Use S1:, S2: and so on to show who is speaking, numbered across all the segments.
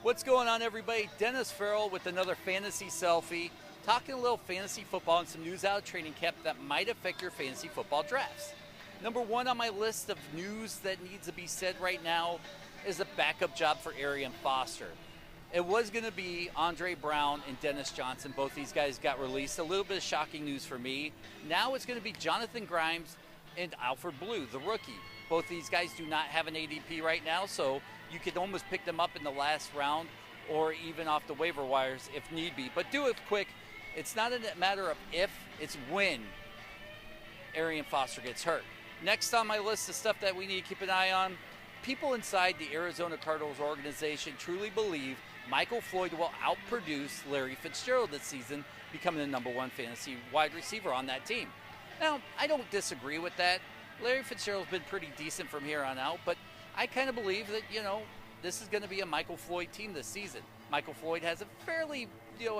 S1: What's going on, everybody? Dennis Farrell with another fantasy selfie, talking a little fantasy football and some news out of training camp that might affect your fantasy football drafts. Number one on my list of news that needs to be said right now is a backup job for Arian Foster. It was going to be Andre Brown and Dennis Johnson. Both these guys got released. A little bit of shocking news for me. Now it's going to be Jonathan Grimes and Alfred Blue, the rookie. Both these guys do not have an ADP right now, so you could almost pick them up in the last round or even off the waiver wires if need be. But do it quick. It's not a matter of if, it's when Arian Foster gets hurt. Next on my list of stuff that we need to keep an eye on, people inside the Arizona Cardinals organization truly believe Michael Floyd will outproduce Larry Fitzgerald this season, becoming the number one fantasy wide receiver on that team. Now, I don't disagree with that. Larry Fitzgerald's been pretty decent from here on out, but I kind of believe that, this is going to be a Michael Floyd team this season. Michael Floyd has a fairly,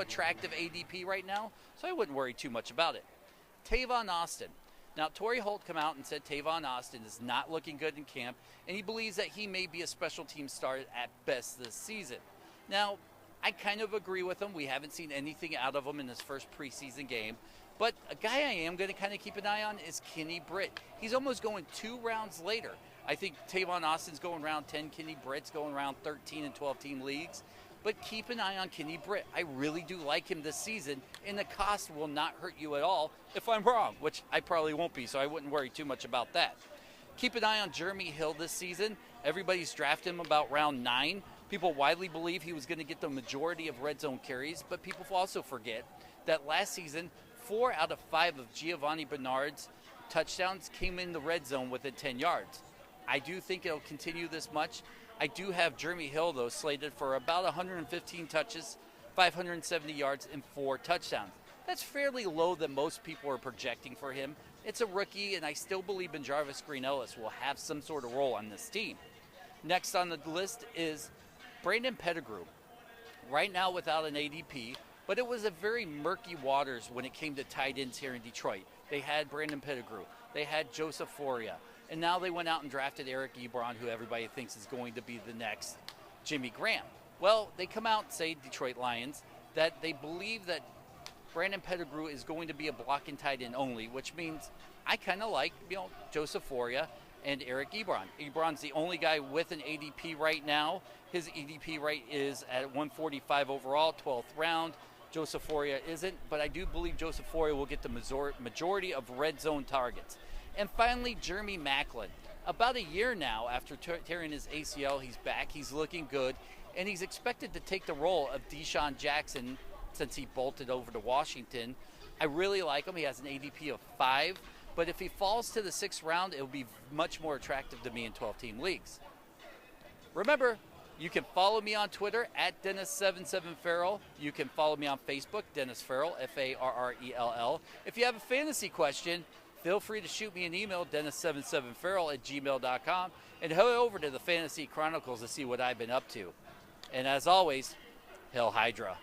S1: attractive ADP right now, so I wouldn't worry too much about it. Tavon Austin. Now, Torrey Holt came out and said Tavon Austin is not looking good in camp, and he believes that he may be a special team starter at best this season. Now, I kind of agree with him. We haven't seen anything out of him in his first preseason game. But a guy I am going to kind of keep an eye on is Kenny Britt. He's almost going 2 rounds later. I think Tavon Austin's going round 10. Kenny Britt's going round 13 in 12-team leagues. But keep an eye on Kenny Britt. I really do like him this season, and the cost will not hurt you at all if I'm wrong, which I probably won't be, so I wouldn't worry too much about that. Keep an eye on Jeremy Hill this season. Everybody's drafted him about round 9. People widely believe he was going to get the majority of red zone carries, but people also forget that last season, 4 out of 5 of Giovanni Bernard's touchdowns came in the red zone within 10 yards. I do think it'll continue this much. I do have Jeremy Hill, though, slated for about 115 touches, 570 yards, and 4 touchdowns. That's fairly low than most people are projecting for him. It's a rookie, and I still believe in Jarvis Green-Ellis will have some sort of role on this team. Next on the list is Brandon Pettigrew. Right now without an ADP, but it was a very murky waters when it came to tight ends here in Detroit. They had Brandon Pettigrew. They had Joseph Foria. And now they went out and drafted Eric Ebron, who everybody thinks is going to be the next Jimmy Graham. Well, they come out and say, Detroit Lions, that they believe that Brandon Pettigrew is going to be a blocking tight end only, which means I kind of like, Joseph Foria and Eric Ebron. Ebron's the only guy with an ADP right now. His ADP right is at 145 overall, 12th round. Joseph Foria isn't, but I do believe Joseph Foria will get the majority of red zone targets. And finally, Jeremy Maclin. About a year now after tearing his ACL, he's back, he's looking good, and he's expected to take the role of Deshaun Jackson since he bolted over to Washington. I really like him. He has an ADP of 5, but if he falls to the 6th round, it will be much more attractive to me in 12-team leagues. Remember, you can follow me on Twitter at Dennis77Farrell. You can follow me on Facebook, Dennis Farrell, Farrell. If you have a fantasy question, feel free to shoot me an email, Dennis77Farrell@gmail.com, and head over to the Fantasy Chronicles to see what I've been up to. And as always, Hail Hydra.